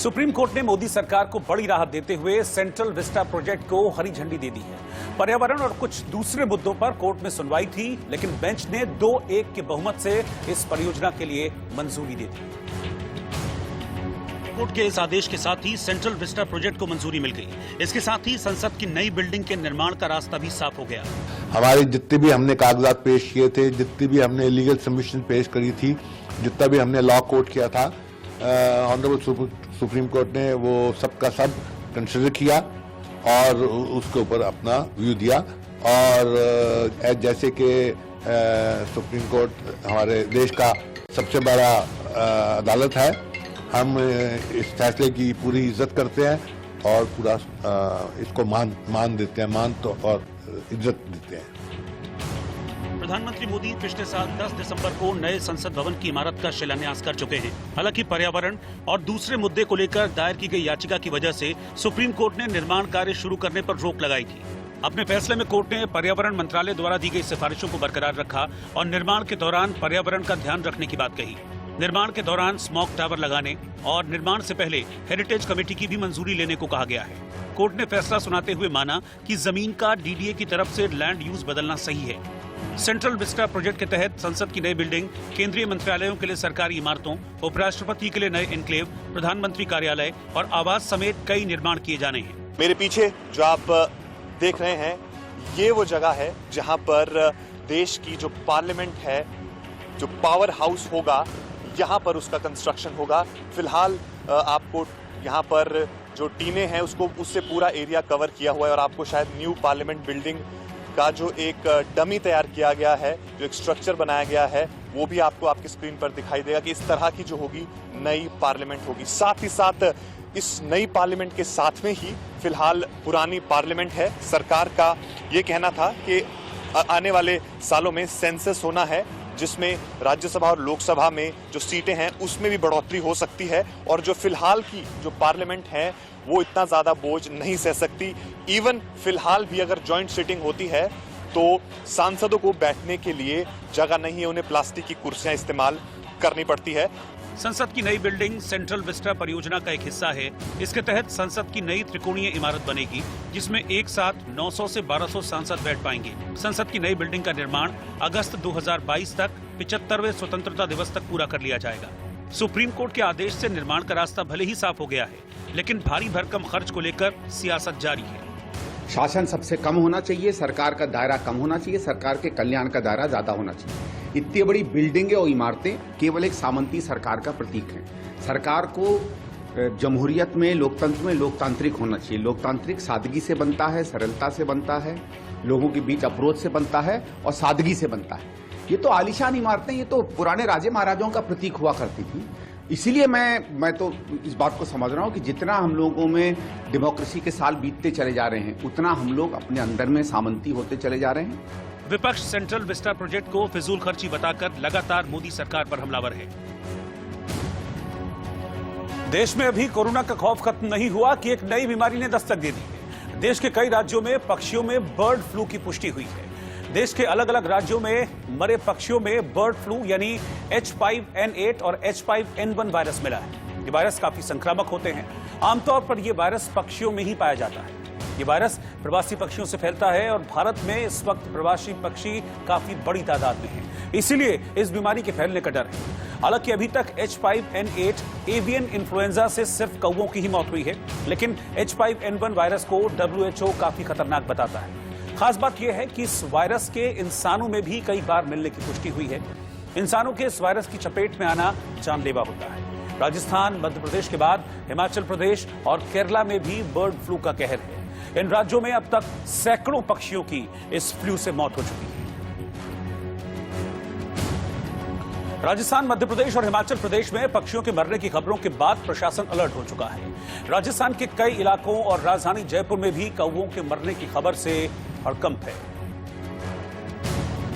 Supreme court ने मोदी सरकार को बड़ी राहत देते हुए सेंट्रल विस्टा प्रोजेक्ट को हरी झंडी दे दी है। पर्यावरण और कुछ दूसरे मुद्दों पर कोर्ट में सुनवाई थी, लेकिन बेंच ने 2-1 के बहुमत से इस परियोजना के लिए मंजूरी दे दी। कोर्ट के इस आदेश के साथ ही सेंट्रल विस्टा प्रोजेक्ट को मंजूरी मिल गई। इसके साथ ही संसद की नई बिल्डिंग के निर्माण का रास्ता भी साफ हो गया। हमारे जितने भी हमने कागजात पेश किए थे, जितनी भी हमने लीगल सबमिशन पेश करी थी, जितना भी हमने लॉ कोर्ट किया था, ऑनरेबल सुप्रीम कोर्ट ने वो सब का सब कंसिडर किया और उसके ऊपर अपना व्यू दिया। और जैसे कि सुप्रीम कोर्ट हमारे देश का सबसे बड़ा अदालत है, हम इस फैसले की पूरी इज्जत करते हैं और पूरा इसको मान देते हैं, और इज्जत देते हैं। प्रधानमंत्री मोदी पिछले साल 10 दिसंबर को नए संसद भवन की इमारत का शिलान्यास कर चुके हैं। हालांकि पर्यावरण और दूसरे मुद्दे को लेकर दायर की गई याचिका की वजह से सुप्रीम कोर्ट ने निर्माण कार्य शुरू करने पर रोक लगाई थी। अपने फैसले में कोर्ट ने पर्यावरण मंत्रालय द्वारा दी गई सिफारिशों को बरकरार रखा और निर्माण के दौरान पर्यावरण का ध्यान रखने की बात कही। निर्माण के दौरान स्मॉग टावर लगाने और निर्माण से पहले हेरिटेज कमेटी की भी मंजूरी लेने को कहा गया है। कोर्ट ने फैसला सुनाते हुए माना कि जमीन का डीडीए की तरफ से लैंड यूज बदलना सही है। सेंट्रल विस्टा प्रोजेक्ट के तहत संसद की नई बिल्डिंग, केंद्रीय मंत्रालयों के लिए सरकारी इमारतों, उपराष्ट्रपति के लिए नए एन्क्लेव, प्रधानमंत्री कार्यालय और आवास समेत कई निर्माण किए जाने हैं। मेरे पीछे जो आप देख रहे हैं, ये वो जगह है जहां पर देश की जो पार्लियामेंट है, जो पावर हाउस होगा, यहाँ पर उसका कंस्ट्रक्शन होगा। फिलहाल आपको यहाँ पर जो टीमें हैं उससे पूरा एरिया कवर किया हुआ है और आपको शायद न्यू पार्लियामेंट बिल्डिंग का जो एक डमी तैयार किया गया है, जो एक स्ट्रक्चर बनाया गया है, वो भी आपको आपकी स्क्रीन पर दिखाई देगा कि इस तरह की जो होगी नई पार्लियामेंट होगी। साथ ही साथ इस नई पार्लियामेंट के साथ में ही फिलहाल पुरानी पार्लियामेंट है। सरकार का ये कहना था कि आने वाले सालों में सेंसस होना है, जिसमें राज्यसभा और लोकसभा में जो सीटें हैं उसमें भी बढ़ोतरी हो सकती है और जो फिलहाल की जो पार्लियामेंट है वो इतना ज्यादा बोझ नहीं सह सकती। इवन फिलहाल भी अगर जॉइंट सिटिंग होती है तो सांसदों को बैठने के लिए जगह नहीं है, उन्हें प्लास्टिक की कुर्सियां इस्तेमाल करनी पड़ती है। संसद की नई बिल्डिंग सेंट्रल विस्टा परियोजना का एक हिस्सा है। इसके तहत संसद की नई त्रिकोणीय इमारत बनेगी, जिसमें एक साथ 900 से 1200 सांसद बैठ पाएंगे। संसद की नई बिल्डिंग का निर्माण अगस्त 2022 तक 75वें स्वतंत्रता दिवस तक पूरा कर लिया जाएगा। सुप्रीम कोर्ट के आदेश से निर्माण का रास्ता भले ही साफ हो गया है, लेकिन भारी भरकम खर्च को लेकर सियासत जारी है। शासन सबसे कम होना चाहिए, सरकार का दायरा कम होना चाहिए, सरकार के कल्याण का दायरा ज्यादा होना चाहिए। इतनी बड़ी बिल्डिंगें और इमारतें केवल एक सामंती सरकार का प्रतीक हैं। सरकार को जमहूरियत में, लोकतंत्र में लोकतांत्रिक होना चाहिए। लोकतांत्रिक सादगी से बनता है, सरलता से बनता है, लोगों के बीच अप्रोच से बनता है और सादगी से बनता है। ये तो आलीशान इमारतें, ये तो पुराने राजे महाराजाओं का प्रतीक हुआ करती थी। इसीलिए मैं तो इस बात को समझ रहा हूं कि जितना हम लोगों में डेमोक्रेसी के साल बीतते चले जा रहे हैं, उतना हम लोग अपने अंदर में सामंती होते चले जा रहे हैं। विपक्ष सेंट्रल विस्टा प्रोजेक्ट को फिजूल खर्ची बताकर लगातार मोदी सरकार पर हमलावर है। देश में अभी कोरोना का खौफ खत्म नहीं हुआ कि एक नई बीमारी ने दस्तक दे दी है। देश के कई राज्यों में पक्षियों में बर्ड फ्लू की पुष्टि हुई है। देश के अलग अलग राज्यों में मरे पक्षियों में बर्ड फ्लू यानी H5N8 और H5N1 वायरस मिला है। ये वायरस काफी संक्रामक होते हैं। आमतौर पर यह वायरस पक्षियों में ही पाया जाता है। ये वायरस प्रवासी पक्षियों से फैलता है और भारत में इस वक्त प्रवासी पक्षी काफी बड़ी तादाद में हैं। इसीलिए इस बीमारी के फैलने का डर है। हालांकि अभी तक H5N8 एवियन इन्फ्लुएंजा से सिर्फ कौवों की ही मौत हुई है, लेकिन H5N1 वायरस को WHO काफी खतरनाक बताता है। खास बात यह है कि इस वायरस के इंसानों में भी कई बार मिलने की पुष्टि हुई है। इंसानों के इस वायरस की चपेट में आना जानलेवा होता है। राजस्थान, मध्य प्रदेश के बाद हिमाचल प्रदेश और केरला में भी बर्ड फ्लू का कहर है। इन राज्यों में अब तक सैकड़ों पक्षियों की इस फ्लू से मौत हो चुकी है। राजस्थान, मध्य प्रदेश और हिमाचल प्रदेश में पक्षियों के मरने की खबरों के बाद प्रशासन अलर्ट हो चुका है। राजस्थान के कई इलाकों और राजधानी जयपुर में भी कौवों के मरने की खबर से हड़कंप है,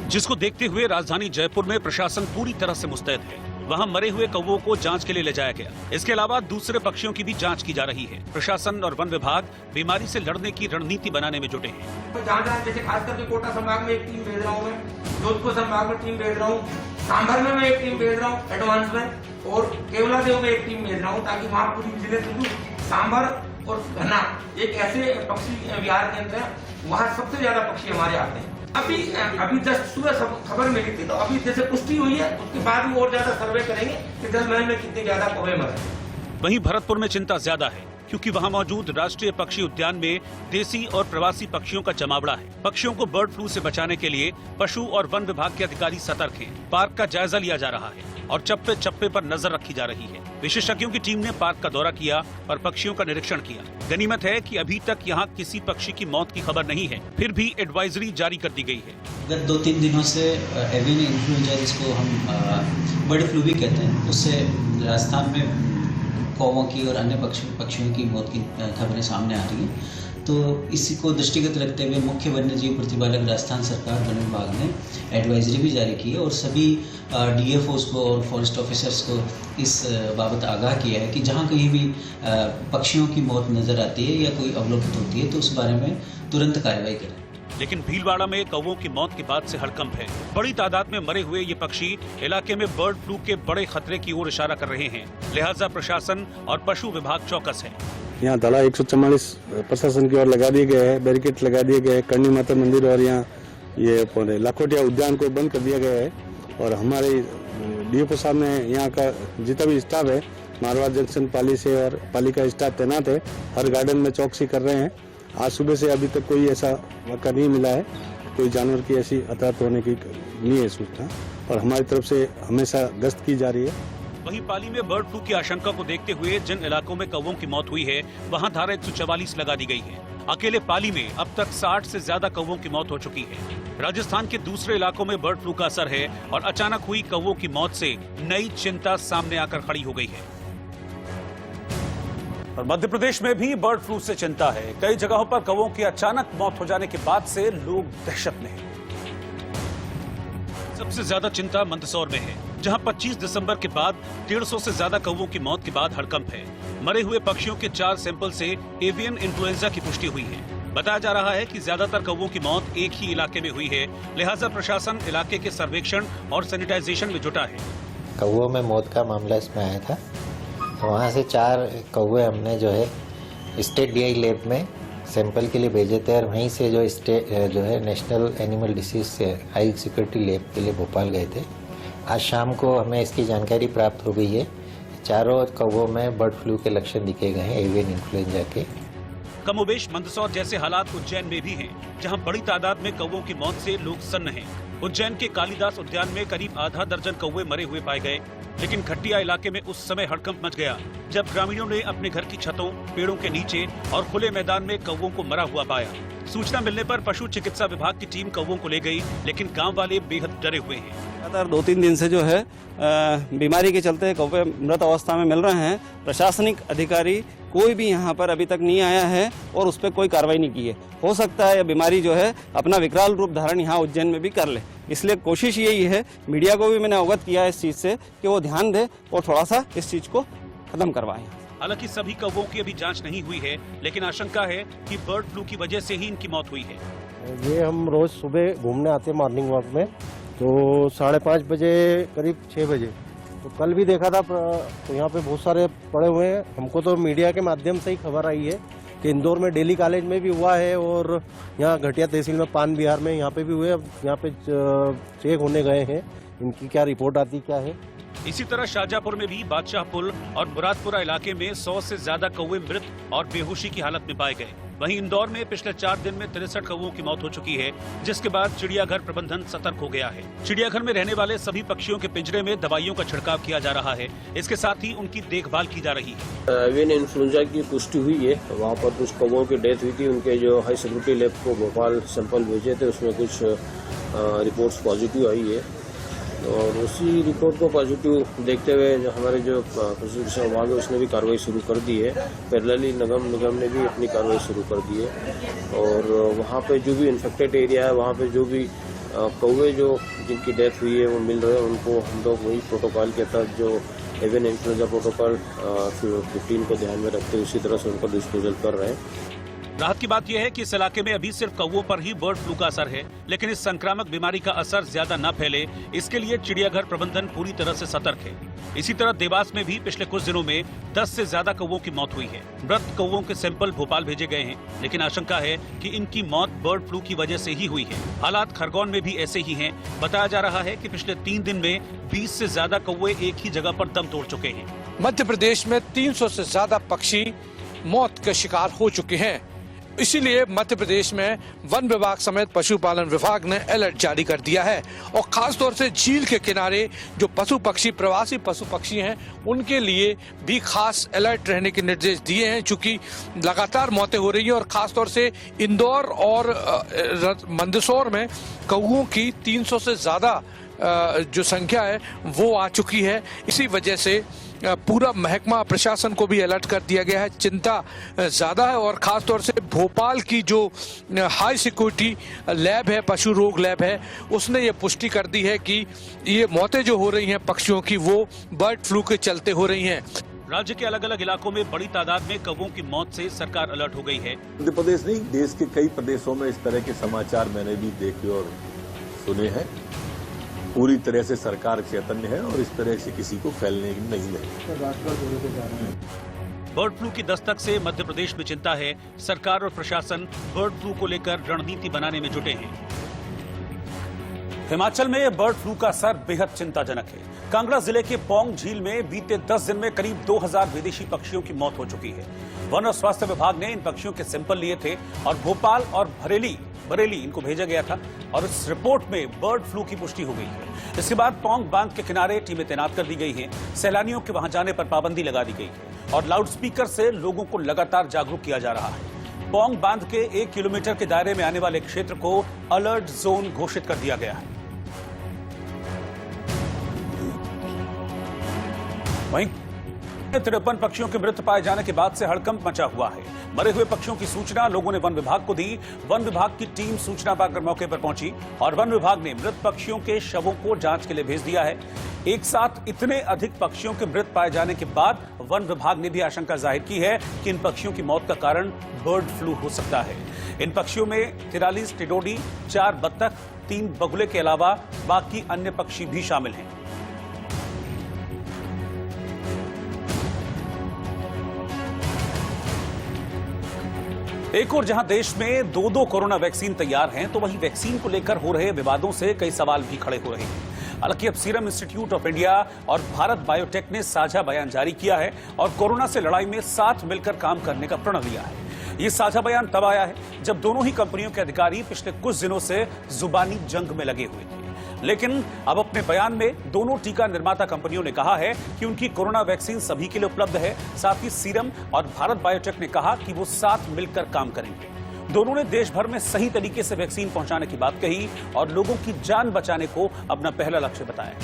जिसको देखते हुए राजधानी जयपुर में प्रशासन पूरी तरह से मुस्तैद है। वहां मरे हुए कौवों को जांच के लिए ले जाया गया। इसके अलावा दूसरे पक्षियों की भी जांच की जा रही है। प्रशासन और वन विभाग बीमारी से लड़ने की रणनीति बनाने में जुटे हैं। तो जहाँ जैसे खास करके कोटा संभाग में एक टीम भेज रहा हूँ, मैं जोधपुर संभाग में टीम भेज रहा हूँ, सांभर में मैं एक टीम भेज रहा हूँ एडवांस में, और केवलादेव में एक टीम भेज रहा हूँ, ताकि वहाँ पूरी विजिलेंस क्योंकि सांभर और घना एक ऐसे पक्षी विहार केंद्र है, वहाँ सबसे ज्यादा पक्षी हमारे आते हैं। अभी जस्ट सुबह खबर मिली थी, तो अभी जैसे पुष्टि हुई है उसके बाद भी और ज्यादा सर्वे करेंगे कि 10 महीने में कितने ज्यादा कौवे मरे। वहीं भरतपुर में चिंता ज्यादा है क्योंकि वहां मौजूद राष्ट्रीय पक्षी उद्यान में देसी और प्रवासी पक्षियों का जमावड़ा है। पक्षियों को बर्ड फ्लू से बचाने के लिए पशु और वन विभाग के अधिकारी सतर्क हैं। पार्क का जायजा लिया जा रहा है और चप्पे चप्पे पर नजर रखी जा रही है। विशेषज्ञों की टीम ने पार्क का दौरा किया और पक्षियों का निरीक्षण किया। गनीमत है कि अभी तक यहाँ किसी पक्षी की मौत की खबर नहीं है, फिर भी एडवाइजरी जारी कर दी गई है। गत 2-3 दिनों से एवियन इन्फ्लुएंजा, जिसको हम बर्ड फ्लू भी कहते हैं, उससे राजस्थान में कौवों की और अन्य पक्षियों की मौत की खबरें सामने आ रही हैं। तो इसी को दृष्टिगत रखते हुए मुख्य वन्य जीव प्रतिपालक राजस्थान सरकार वन विभाग ने एडवाइजरी भी जारी की है और सभी DFOs को और फॉरेस्ट ऑफिसर्स को इस बाबत आगाह किया है कि जहाँ कहीं भी पक्षियों की मौत नजर आती है या कोई अवलोकित होती है तो उस बारे में तुरंत कार्रवाई करें। लेकिन भीलवाड़ा में कौवों की मौत के बाद से हड़कंप है। बड़ी तादाद में मरे हुए ये पक्षी इलाके में बर्ड फ्लू के बड़े खतरे की ओर इशारा कर रहे हैं। लिहाजा प्रशासन और पशु विभाग चौकस है। यहाँ धारा 144 प्रशासन की ओर लगा दिए गए हैं, बैरिकेड लगा दिए गए हैं। करणी माता मंदिर और यहाँ ये लाखोटिया उद्यान को बंद कर दिया गया है और हमारे DFO साहब ने यहाँ का जितना भी स्टाफ है, मारवाड़ जंक्शन पाली से और पाली का स्टाफ तैनात है, हर गार्डन में चौकसी कर रहे हैं। आज सुबह से अभी तक कोई ऐसा मौका नहीं मिला है, कोई जानवर की ऐसी हताहत होने की नहीं है सूचना, और हमारी तरफ से हमेशा गश्त की जा रही है। वहीं पाली में बर्ड फ्लू की आशंका को देखते हुए जिन इलाकों में कौवों की मौत हुई है वहां धारा 144 लगा दी गई है। अकेले पाली में अब तक 60 से ज्यादा कौवों की मौत हो चुकी है। राजस्थान के दूसरे इलाकों में बर्ड फ्लू का असर है और अचानक हुई कौवों की मौत से नई चिंता सामने आकर खड़ी हो गई है। और मध्य प्रदेश में भी बर्ड फ्लू से चिंता है। कई जगहों पर कौवों की अचानक मौत हो जाने के बाद से लोग दहशत में हैं। सबसे ज्यादा चिंता मंदसौर में है, जहां 25 दिसंबर के बाद 150 से ज्यादा कौवों की मौत के बाद हड़कंप है। मरे हुए पक्षियों के 4 सैंपल से एवियन इन्फ्लुएंजा की पुष्टि हुई है। बताया जा रहा है कि ज्यादातर कौवों की मौत एक ही इलाके में हुई है, लिहाजा प्रशासन इलाके के सर्वेक्षण और सैनिटाइजेशन में जुटा है। कौवों में मौत का मामला इसमें आया था, तो वहाँ से 4 कौवे हमने जो है स्टेट DI लैब में सैंपल के लिए भेजे थे और वहीं से जो है नेशनल एनिमल डिसीज से हाई सिक्योरिटी लैब के लिए भोपाल गए थे। आज शाम को हमें इसकी जानकारी प्राप्त हो गई है। चारों कौवों में बर्ड फ्लू के लक्षण दिखे गए हैं, एवियन इन्फ्लुएंजा के। कमोबेश मंदसौर जैसे हालात उज्जैन में भी हैं, जहां बड़ी तादाद में कौवों की मौत से लोग सन्न हैं। उज्जैन के कालिदास उद्यान में करीब आधा दर्जन कौवे मरे हुए पाए गए, लेकिन खट्टिया इलाके में उस समय हड़कंप मच गया जब ग्रामीणों ने अपने घर की छतों, पेड़ों के नीचे और खुले मैदान में कौवों को मरा हुआ पाया। सूचना मिलने पर पशु चिकित्सा विभाग की टीम कौवों को ले गई, लेकिन गांव वाले बेहद डरे हुए हैं। लगातार 2-3 दिन से जो है बीमारी के चलते कौवे मृत अवस्था में मिल रहे हैं। प्रशासनिक अधिकारी कोई भी यहाँ पर अभी तक नहीं आया है और उस पर कोई कार्रवाई नहीं की है। हो सकता है यह बीमारी जो है अपना विकराल रूप धारण यहाँ उज्जैन में भी कर ले, इसलिए कोशिश यही है, मीडिया को भी मैंने अवगत किया है इस चीज़ से कि वो ध्यान दे और थोड़ा सा इस चीज़ को खत्म करवाएं। हालांकि सभी कौवों की अभी जांच नहीं हुई है, लेकिन आशंका है कि बर्ड फ्लू की वजह से ही इनकी मौत हुई है। ये हम रोज सुबह घूमने आते हैं मॉर्निंग वॉक में, तो 5:30 बजे करीब 6 बजे तो कल भी देखा था, तो यहाँ पे बहुत सारे पड़े हुए हैं। हमको तो मीडिया के माध्यम से ही खबर आई है कि इंदौर में डेली कॉलेज में भी हुआ है और यहाँ घटिया तहसील में पान बिहार में यहाँ पे भी हुए। अब यहाँ पे चेक होने गए हैं, इनकी क्या रिपोर्ट आती क्या है। इसी तरह शाहजहांपुर में भी बादशाह पुल और मुरादपुरा इलाके में 100 से ज्यादा कौवे मृत और बेहोशी की हालत में पाए गए। वहीं इंदौर में पिछले 4 दिन में 63 कौवों की मौत हो चुकी है, जिसके बाद चिड़ियाघर प्रबंधन सतर्क हो गया है। चिड़ियाघर में रहने वाले सभी पक्षियों के पिंजरे में दवाइयों का छिड़काव किया जा रहा है। इसके साथ ही उनकी देखभाल की जा रही है। एवियन इन्फ्लुएंजा की पुष्टि हुई है, वहाँ पर कुछ कौवों की डेथ हुई थी। उनके जो हाई सिक्योरिटी लैब को भोपाल सैंपल भेजे थे, उसमें कुछ रिपोर्ट्स पॉजिटिव आई है और उसी रिपोर्ट को पॉजिटिव देखते हुए जो हमारे जो पशु चिकित्सा विभाग है उसने भी कार्रवाई शुरू कर दी है। पैरेलली नगर निगम ने भी अपनी कार्रवाई शुरू कर दी है और वहाँ पे जो भी इन्फेक्टेड एरिया है, वहाँ पे जो भी कौवे जो जिनकी डेथ हुई है वो मिल रहे हैं, उनको हम लोग वही प्रोटोकॉल के तहत जो एवियन इन्फ्लुएंजा प्रोटोकॉल 15 को ध्यान में रखते हुए उसी तरह से उनको डिस्पोजल कर रहे हैं। राहत की बात यह है कि इस इलाके में अभी सिर्फ कौवों पर ही बर्ड फ्लू का असर है, लेकिन इस संक्रामक बीमारी का असर ज्यादा न फैले, इसके लिए चिड़ियाघर प्रबंधन पूरी तरह से सतर्क है। इसी तरह देवास में भी पिछले कुछ दिनों में 10 से ज्यादा कौवों की मौत हुई है। मृत कौवों के सैंपल भोपाल भेजे गए हैं, लेकिन आशंका है कि इनकी मौत बर्ड फ्लू की वजह से ही हुई है। हालात खरगोन में भी ऐसे ही हैं। बताया जा रहा है कि पिछले 3 दिन में 20 से ज्यादा कौवे एक ही जगह पर दम तोड़ चुके हैं। मध्य प्रदेश में 300 से ज्यादा पक्षी मौत के शिकार हो चुके हैं। इसीलिए मध्य प्रदेश में वन विभाग समेत पशुपालन विभाग ने अलर्ट जारी कर दिया है और खास तौर से झील के किनारे जो पशु पक्षी प्रवासी पशु पक्षी हैं उनके लिए भी खास अलर्ट रहने के निर्देश दिए हैं, चूंकि लगातार मौतें हो रही हैं और खास तौर से इंदौर और मंदसौर में कौवों की 300 से ज्यादा जो संख्या है वो आ चुकी है। इसी वजह से पूरा महकमा प्रशासन को भी अलर्ट कर दिया गया है। चिंता ज्यादा है और खास तौर से भोपाल की जो हाई सिक्योरिटी लैब है, पशु रोग लैब है, उसने ये पुष्टि कर दी है कि ये मौतें जो हो रही हैं पक्षियों की वो बर्ड फ्लू के चलते हो रही हैं। राज्य के अलग अलग इलाकों में बड़ी तादाद में कौवों की मौत से सरकार अलर्ट हो गई है। मध्य प्रदेश नहीं, देश के कई प्रदेशों में इस तरह के समाचार मैंने भी देखे और सुने हैं। पूरी तरह से सरकार चैतन्य है और इस तरह से किसी को फैलने नहीं देगी। बर्ड फ्लू की दस्तक से मध्य प्रदेश में चिंता है। सरकार और प्रशासन बर्ड फ्लू को लेकर रणनीति बनाने में जुटे हैं। हिमाचल में बर्ड फ्लू का असर बेहद चिंताजनक है। कांगड़ा जिले के पौंग झील में बीते 10 दिन में करीब 2000 विदेशी पक्षियों की मौत हो चुकी है। वन और स्वास्थ्य विभाग ने इन पक्षियों के सैंपल लिए थे और भोपाल और बरेली इनको भेजा गया था और इस रिपोर्ट में बर्ड फ्लू की पुष्टि हो गई है। इसके बाद पौंग बांध के किनारे टीमें तैनात कर दी गई हैं। सैलानियों के वहां जाने पर पाबंदी लगा दी गई है और लाउडस्पीकर से लोगों को लगातार जागरूक किया जा रहा है। पौंग बांध के 1 किलोमीटर के दायरे में आने वाले क्षेत्र को अलर्ट जोन घोषित कर दिया गया है। वहीं 53 पक्षियों के मृत पाए जाने के बाद से हड़कंप मचा हुआ है। मरे हुए पक्षियों की सूचना लोगों ने वन विभाग को दी। वन विभाग की टीम सूचना पाकर मौके पर पहुंची और वन विभाग ने मृत पक्षियों के शवों को जांच के लिए भेज दिया है। एक साथ इतने अधिक पक्षियों के मृत पाए जाने के बाद वन विभाग ने भी आशंका जाहिर की है कि इन पक्षियों की मौत का कारण बर्ड फ्लू हो सकता है। इन पक्षियों में 43 टिडोडी, 4 बत्तख, 3 बगुले के अलावा बाकी अन्य पक्षी भी शामिल हैं। एक और जहां देश में 2 कोरोना वैक्सीन तैयार हैं, तो वहीं वैक्सीन को लेकर हो रहे विवादों से कई सवाल भी खड़े हो रहे हैं। हालांकि अब सीरम इंस्टीट्यूट ऑफ इंडिया और भारत बायोटेक ने साझा बयान जारी किया है और कोरोना से लड़ाई में साथ मिलकर काम करने का प्रण लिया है। ये साझा बयान तब आया है जब दोनों ही कंपनियों के अधिकारी पिछले कुछ दिनों से जुबानी जंग में लगे हुए थे, लेकिन अब अपने बयान में दोनों टीका निर्माता कंपनियों ने कहा है कि उनकी कोरोना वैक्सीन सभी के लिए उपलब्ध है। साथ ही सीरम और भारत बायोटेक ने कहा कि वो साथ मिलकर काम करेंगे। दोनों ने देश भर में सही तरीके से वैक्सीन पहुंचाने की बात कही और लोगों की जान बचाने को अपना पहला लक्ष्य बताया।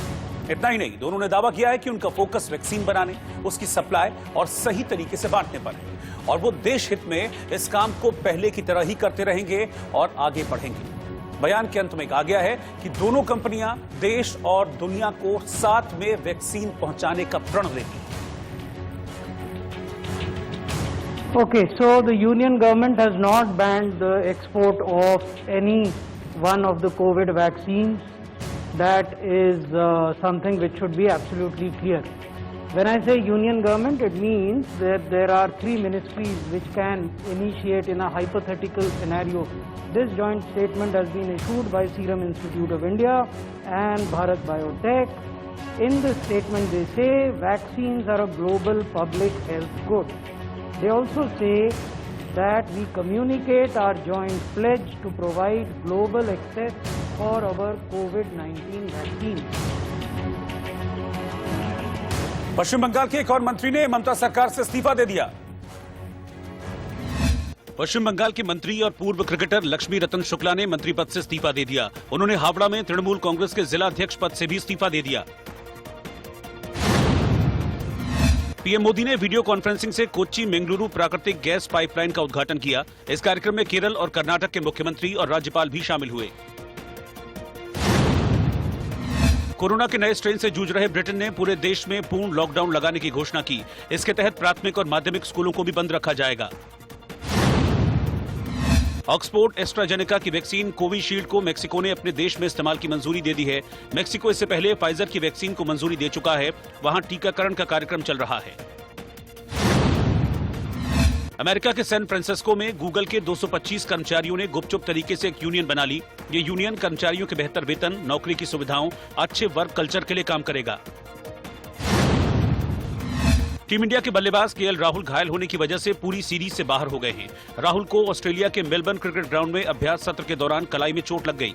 इतना ही नहीं, दोनों ने दावा किया है कि उनका फोकस वैक्सीन बनाने, उसकी सप्लाई और सही तरीके से बांटने पर है और वो देश हित में इस काम को पहले की तरह ही करते रहेंगे और आगे बढ़ेंगे। बयान के अंत में कहा गया है कि दोनों कंपनियां देश और दुनिया को साथ में वैक्सीन पहुंचाने का प्रण लेंगी। Okay, so the union government has not banned the export of any one of the COVID vaccines. That is something which should be absolutely clear. When I say union government, it means that there are 3 ministries which can initiate in a hypothetical scenario. This joint statement has been issued by Serum Institute of India and Bharat Biotech. In this statement they say vaccines are a global public health good. They also say that we communicate our joint pledge to provide global access for our COVID-19 vaccine. पश्चिम बंगाल के एक और मंत्री ने ममता सरकार से इस्तीफा दे दिया। पश्चिम बंगाल के मंत्री और पूर्व क्रिकेटर लक्ष्मी रतन शुक्ला ने मंत्री पद से इस्तीफा दे दिया। उन्होंने हावड़ा में तृणमूल कांग्रेस के जिला अध्यक्ष पद से भी इस्तीफा दे दिया। पीएम मोदी ने वीडियो कॉन्फ्रेंसिंग से कोच्चि मंगलुरु प्राकृतिक गैस पाइपलाइन का उद्घाटन किया। इस कार्यक्रम में केरल और कर्नाटक के मुख्यमंत्री और राज्यपाल भी शामिल हुए। कोरोना के नए स्ट्रेन से जूझ रहे ब्रिटेन ने पूरे देश में पूर्ण लॉकडाउन लगाने की घोषणा की। इसके तहत प्राथमिक और माध्यमिक स्कूलों को भी बंद रखा जाएगा। ऑक्सफोर्ड एस्ट्राजेनेका की वैक्सीन कोविशील्ड को मेक्सिको ने अपने देश में इस्तेमाल की मंजूरी दे दी है। मेक्सिको इससे पहले फाइजर की वैक्सीन को मंजूरी दे चुका है। वहां टीकाकरण का कार्यक्रम चल रहा है। अमेरिका के सैन फ्रांसिस्को में गूगल के 225 कर्मचारियों ने गुपचुप तरीके से एक यूनियन बना ली। ये यूनियन कर्मचारियों के बेहतर वेतन, नौकरी की सुविधाओं, अच्छे वर्क कल्चर के लिए काम करेगा। टीम इंडिया के बल्लेबाज केएल राहुल घायल होने की वजह से पूरी सीरीज से बाहर हो गए हैं। राहुल को ऑस्ट्रेलिया के मेलबर्न क्रिकेट ग्राउंड में अभ्यास सत्र के दौरान कलाई में चोट लग गई।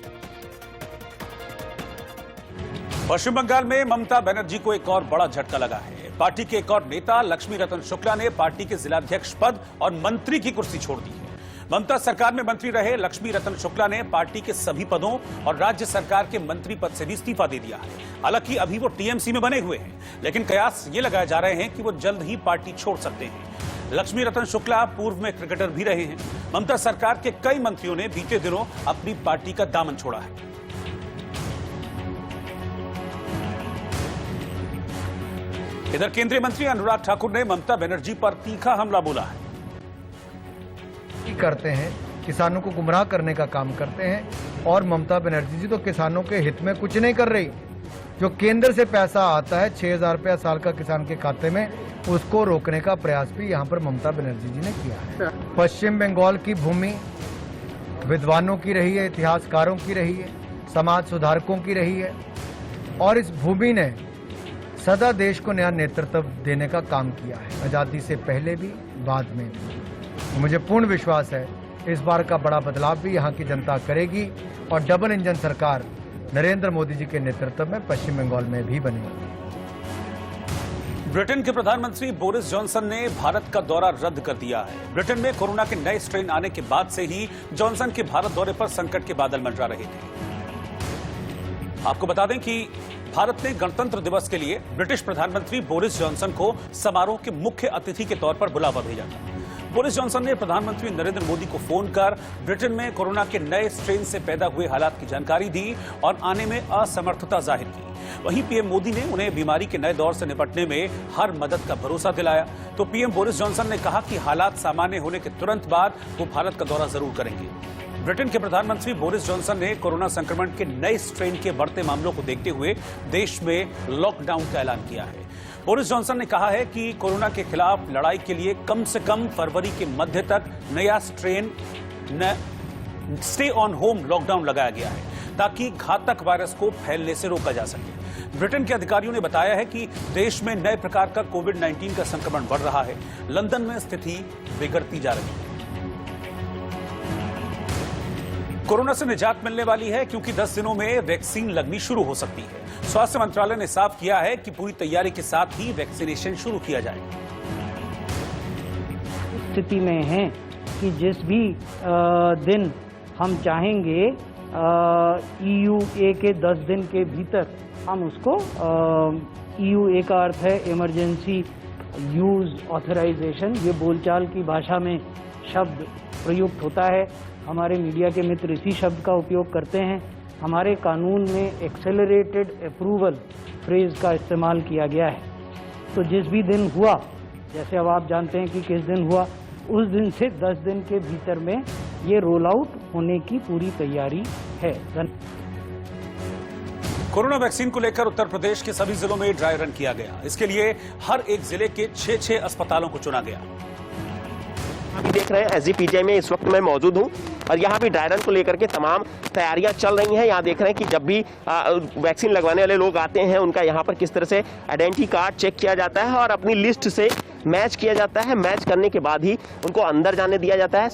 पश्चिम बंगाल में ममता बनर्जी को एक और बड़ा झटका लगा है। पार्टी के एक और नेता लक्ष्मी रतन शुक्ला ने पार्टी के जिलाध्यक्ष पद और मंत्री की कुर्सी छोड़ दी है। ममता सरकार में मंत्री रहे लक्ष्मी रतन शुक्ला ने पार्टी के सभी पदों और राज्य सरकार के मंत्री पद से भी इस्तीफा दे दिया है। हालांकि अभी वो टीएमसी में बने हुए हैं, लेकिन कयास ये लगाए जा रहे हैं कि वो जल्द ही पार्टी छोड़ सकते हैं। लक्ष्मी रतन शुक्ला पूर्व में क्रिकेटर भी रहे हैं। ममता सरकार के कई मंत्रियों ने बीते दिनों अपनी पार्टी का दामन छोड़ा है। इधर केंद्रीय मंत्री अनुराग ठाकुर ने ममता बनर्जी पर तीखा हमला बोला है। करते हैं, किसानों को गुमराह करने का काम करते हैं और ममता बनर्जी जी तो किसानों के हित में कुछ नहीं कर रही। जो केंद्र से पैसा आता है 6,000 रुपया साल का किसान के खाते में, उसको रोकने का प्रयास भी यहाँ पर ममता बनर्जी जी ने किया है। पश्चिम बंगाल की भूमि विद्वानों की रही है, इतिहासकारों की रही है, समाज सुधारकों की रही है और इस भूमि ने सदा देश को नया नेतृत्व देने का काम किया है, आजादी से पहले भी बाद में भी। मुझे पूर्ण विश्वास है इस बार का बड़ा बदलाव भी यहाँ की जनता करेगी और डबल इंजन सरकार नरेंद्र मोदी जी के नेतृत्व में पश्चिम बंगाल में भी बनेगी। ब्रिटेन के प्रधानमंत्री बोरिस जॉनसन ने भारत का दौरा रद्द कर दिया है। ब्रिटेन में कोरोना के नए स्ट्रेन आने के बाद से ही जॉनसन के भारत दौरे पर संकट के बादल मंडरा रहे थे। आपको बता दें कि भारत ने गणतंत्र दिवस के लिए ब्रिटिश प्रधानमंत्री बोरिस जॉनसन को समारोह के मुख्य अतिथि के तौर पर बुलावा भेजा था। बोरिस जॉनसन ने प्रधानमंत्री नरेंद्र मोदी को फोन कर ब्रिटेन में कोरोना के नए स्ट्रेन से पैदा हुए हालात की जानकारी दी और आने में असमर्थता जाहिर की। वहीं पीएम मोदी ने उन्हें बीमारी के नए दौर से निपटने में हर मदद का भरोसा दिलाया। तो पीएम बोरिस जॉनसन ने कहा कि हालात सामान्य होने के तुरंत बाद वो भारत का दौरा जरूर करेंगे। ब्रिटेन के प्रधानमंत्री बोरिस जॉनसन ने कोरोना संक्रमण के नए स्ट्रेन के बढ़ते मामलों को देखते हुए देश में लॉकडाउन का ऐलान किया है। बोरिस जॉनसन ने कहा है कि कोरोना के खिलाफ लड़ाई के लिए कम से कम फरवरी के मध्य तक नया strain stay on home lockdown लगाया गया है ताकि घातक वायरस को फैलने से रोका जा सके। ब्रिटेन के अधिकारियों ने बताया है कि देश में नए प्रकार का कोविड-19 का संक्रमण बढ़ रहा है। लंदन में स्थिति बिगड़ती जा रही है। कोरोना से निजात मिलने वाली है क्योंकि 10 दिनों में वैक्सीन लगनी शुरू हो सकती है। स्वास्थ्य मंत्रालय ने साफ किया है कि पूरी तैयारी के साथ ही वैक्सीनेशन शुरू किया जाएगा। स्थिति में है कि जिस भी दिन हम चाहेंगे EUA के 10 दिन के भीतर हम उसको EUA का अर्थ है इमरजेंसी यूज ऑथराइजेशन, ये बोलचाल की भाषा में शब्द प्रयुक्त होता है। हमारे मीडिया के मित्र इसी शब्द का उपयोग करते हैं। हमारे कानून में एक्सेलरेटेड अप्रूवल फ्रेज का इस्तेमाल किया गया है। तो जिस भी दिन हुआ, जैसे अब आप जानते हैं कि किस दिन हुआ, उस दिन से 10 दिन के भीतर में ये रोल आउट होने की पूरी तैयारी है। कोरोना वैक्सीन को लेकर उत्तर प्रदेश के सभी जिलों में ड्राई रन किया गया। इसके लिए हर एक जिले के 6 अस्पतालों को चुना गया। अभी देख रहे हैं SGPGI में इस वक्त मैं मौजूद हूं और यहाँ भी ड्राई रन को लेकर के तमाम तैयारियां चल रही हैं। यहाँ देख रहे हैं कि जब भी वैक्सीन लगवाने वाले लोग आते हैं उनका यहाँ पर किस तरह से आइडेंटिटी कार्ड चेक किया जाता है और अपनी लिस्ट से मैच किया जाता है। मैच करने के बाद ही उनको अंदर जाने दिया जाता है।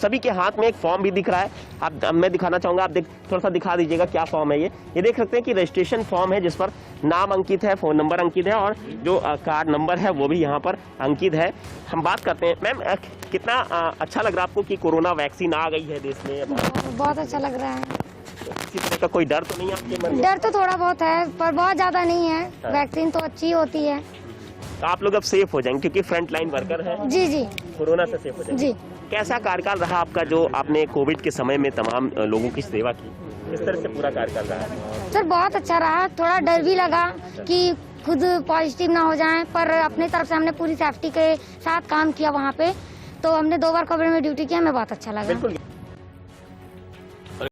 सभी के हाथ में एक फॉर्म भी दिख रहा है। अब मैं दिखाना चाहूँगा, आप थोड़ा सा दिखा दीजिएगा क्या फॉर्म है। ये देख सकते हैं कि रजिस्ट्रेशन फॉर्म है जिस पर नाम अंकित है, फ़ोन नंबर अंकित है और जो कार्ड नंबर है वो भी यहाँ पर अंकित है। हम बात करते हैं, मैम कितना अच्छा लग रहा है आपको कि कोरोना वैक्सीन आ गई है देश में? बहुत अच्छा लग रहा है। किसी तरह का कोई डर तो नहीं आपके मन में? डर तो थोड़ा बहुत है पर बहुत ज्यादा नहीं है। वैक्सीन तो अच्छी होती है। आप लोग अब सेफ हो जाएंगे क्योंकि फ्रंट लाइन वर्कर है। जी जी, कोरोना से सेफ हो जाएंगे। जी। कैसा कार्यकाल रहा आपका, जो आपने कोविड के समय में तमाम लोगों की सेवा की? किस तरह से पूरा कार्यकाल रहा है? सर बहुत अच्छा रहा। थोड़ा डर भी लगा कि खुद पॉजिटिव ना हो जाए, पर अपने तरफ से हमने पूरी सेफ्टी के साथ काम किया। वहाँ पे तो हमने 2 बार कोविड में ड्यूटी किया, हमें बहुत अच्छा लगा। बिल्कुल।